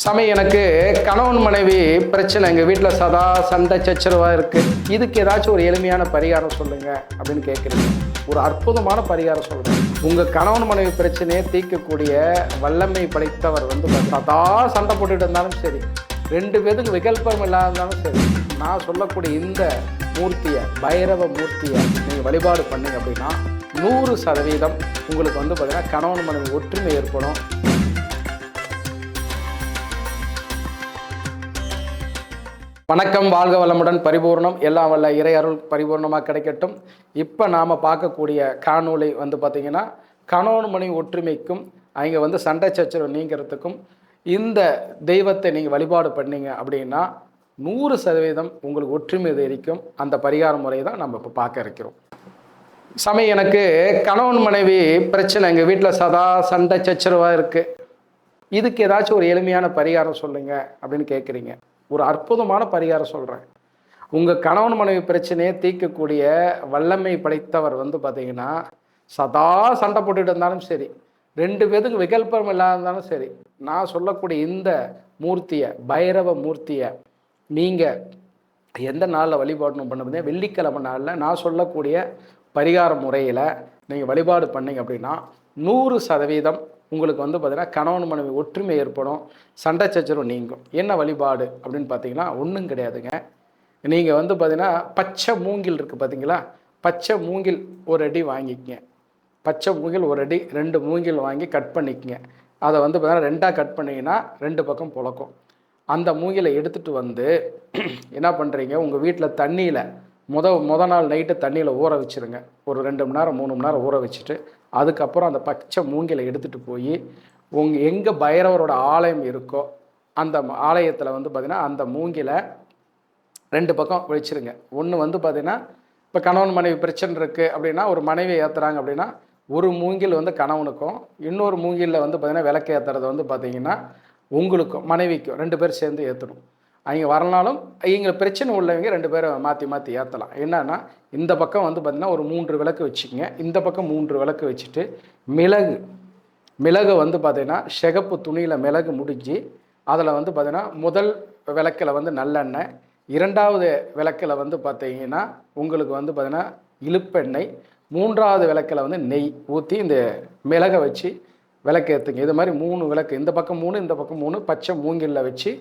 சாமி, எனக்கு கணவன் மனைவி பிரச்சனை, எங்கள் வீட்டில் சதா சண்டை சச்சரவாக இருக்குது. இதுக்கு ஏதாச்சும் ஒரு எளிமையான பரிகாரம் சொல்லுங்கள் அப்படின்னு கேட்குறீங்க. ஒரு அற்புதமான பரிகாரம் சொல்கிறேன். உங்கள் கணவன் மனைவி பிரச்சனையை தீர்க்கக்கூடிய வல்லமை படைத்தவர் சதா சண்டை போட்டுட்டு இருந்தாலும் சரி, ரெண்டு பேருக்கு விகல்பம் இல்லாதாலும் சரி, நான் சொல்லக்கூடிய இந்த மூர்த்தியை, பைரவ மூர்த்தியை நீங்கள் வழிபாடு பண்ணீங்க அப்படின்னா 100% உங்களுக்கு பார்த்தீங்கன்னா கணவன் மனைவி ஒற்றுமை ஏற்படும். வணக்கம், வாழ்க வளமுடன், பரிபூர்ணம், எல்லாம் வல்ல இறை அருள் பரிபூர்ணமாக கிடைக்கட்டும். இப்போ நாம் பார்க்கக்கூடிய காணொளி பார்த்திங்கன்னா கணவன் மனைவி ஒற்றுமைக்கும் அவங்க சண்டை சச்சரவு நீங்கிறதுக்கும் இந்த தெய்வத்தை நீங்கள் வழிபாடு பண்ணீங்க அப்படின்னா 100% உங்களுக்கு ஒற்றுமை தெரிக்கும். அந்த பரிகார முறையை தான் நம்ம இப்போ பார்க்க இருக்கிறோம். சாமி, எனக்கு கணவன் மனைவி பிரச்சனை, எங்கள் வீட்டில் சதா சண்டை சச்சரவாக இருக்குது. இதுக்கு ஏதாச்சும் ஒரு எளிமையான பரிகாரம் சொல்லுங்கள் அப்படின்னு கேட்குறீங்க. ஒரு அற்புதமான பரிகாரம் சொல்கிறேன். உங்கள் கணவன் மனைவி பிரச்சனையை தீர்க்கக்கூடிய வல்லமை படைத்தவர் பார்த்திங்கன்னா சதா சண்டை போட்டுட்டு இருந்தாலும் சரி, ரெண்டு பேருக்கு விகல்பம் இல்லாதாலும் சரி, நான் சொல்லக்கூடிய இந்த மூர்த்தியை, பைரவ மூர்த்தியை நீங்கள் எந்த நாளில் வழிபாடு பண்ணுறதே, வெள்ளிக்கிழமை நாளில் நான் சொல்லக்கூடிய பரிகார முறையில் நீங்கள் வழிபாடு பண்ணிங்க அப்படின்னா 100% உங்களுக்கு பார்த்திங்கன்னா கணவன் மனைவி ஒற்றுமை ஏற்படும், சண்டை சச்சரவு நீங்கும். என்ன வழிபாடு அப்படின்னு பார்த்தீங்கன்னா ஒன்றும் கிடையாதுங்க. நீங்கள் பார்த்திங்கன்னா பச்சை மூங்கில் இருக்குது பார்த்தீங்களா, பச்சை மூங்கில் ஒரு அடி வாங்கிக்கங்க. பச்சை மூங்கில் ஒரு அடி, 2 மூங்கில் வாங்கி கட் பண்ணிக்கங்க. அதை பார்த்தீங்கன்னா 2ஆக கட் பண்ணிங்கன்னா 2 பக்கம் புழக்கும். அந்த மூங்கிலை எடுத்துகிட்டு என்ன பண்ணுறீங்க, உங்கள் வீட்டில் தண்ணியில் முத நாள் நைட்டு தண்ணியில் ஊற வச்சுருங்க. ஒரு 2 மணி நேரம் 3 மணி நேரம் ஊற வச்சுட்டு அதுக்கப்புறம் அந்த பச்சை மூங்கிலை எடுத்துகிட்டு போய் எங்கே பைரவரோட ஆலயம் இருக்கோ அந்த ஆலயத்தில் பார்த்திங்கன்னா அந்த மூங்கிலை 2 பக்கம் வச்சுருங்க. ஒன்று பார்த்திங்கன்னா இப்போ கணவன் மனைவி பிரச்சனை இருக்குது அப்படின்னா, ஒரு மனைவி ஏற்றுறாங்க அப்படின்னா ஒரு மூங்கில் கணவனுக்கும், இன்னொரு மூங்கிலில் பார்த்திங்கன்னா விளக்கு ஏற்றுறது பார்த்திங்கன்னா உங்களுக்கும் மனைவிக்கும் 2 பேர் சேர்ந்து ஏற்றணும். அவங்க வரனாலும் இங்கே பிரச்சனை உள்ளவங்க 2 பேரும் மாற்றி ஏற்றலாம். என்னன்னா, இந்த பக்கம் பார்த்திங்கன்னா ஒரு 3 விளக்கு வச்சுக்கோங்க, இந்த பக்கம் 3 விளக்கு வச்சுட்டு மிளகு பார்த்திங்கன்னா சிகப்பு துணியில் மிளகு முடிஞ்சு அதில் பார்த்திங்கன்னா முதல் விளக்கில் நல்லெண்ணெய், 2வது விளக்கில் பார்த்திங்கன்னா உங்களுக்கு பார்த்திங்கன்னா இழுப்பெண்ணெய், 3வது விளக்கில் நெய் ஊற்றி இந்த மிளகை வச்சு விளக்கு ஏற்றுங்க. இது மாதிரி 3 விளக்கு, இந்த பக்கம் 3 இந்த பக்கம் 3 பச்சை மூங்கிலில் வச்சு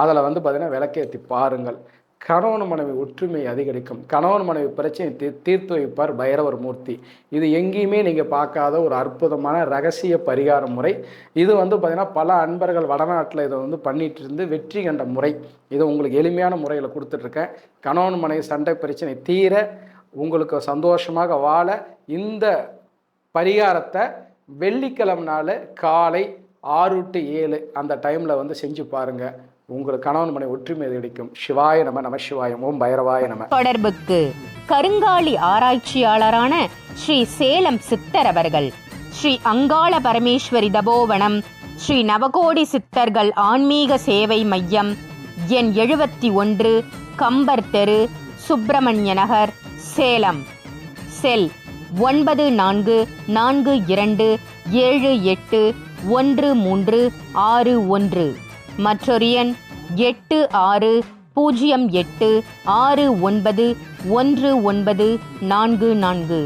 அதில் பார்த்திங்கன்னா விளக்கேற்றி பாருங்கள். கணவன் மனைவி ஒற்றுமை அதிகரிக்கும். கணவன் மனைவி பிரச்சனை தீர்த்து வைப்பார் பைரவர் மூர்த்தி. இது எங்கேயுமே நீங்கள் பார்க்காத ஒரு அற்புதமான ரகசிய பரிகார முறை. இது பார்த்திங்கன்னா பல அன்பர்கள் வடநாட்டில் இதை பண்ணிட்டு இருந்து வெற்றி கண்ட முறை. இது உங்களுக்கு எளிமையான முறையில் கொடுத்துட்ருக்கேன். கணவன் மனைவி சண்டை பிரச்சனை தீர, உங்களுக்கு சந்தோஷமாக வாழ இந்த பரிகாரத்தை வெள்ளிக்கிழமை நாள் காலை 6 to 7 அந்த டைமில் செஞ்சு பாருங்கள். உங்களுக்கு கணவன் மனை ஒற்றுமை கிடைக்கும். சிவாய நம, நம சிவாயம், ஓம் பைரவாய நம. தொடர்புக்கு கருங்காலி ஆராய்ச்சியாளரான ஸ்ரீ சேலம் சித்தர் அவர்கள், ஸ்ரீ அங்காள பரமேஸ்வரி தபோவனம், ஸ்ரீ நவகோடி சித்தர்கள் ஆன்மீக சேவை மையம், எண் 71, கம்பர் தெரு, சுப்பிரமணிய நகர், சேலம். செல் 9442781361, மற்றொரு எண் 8608691944.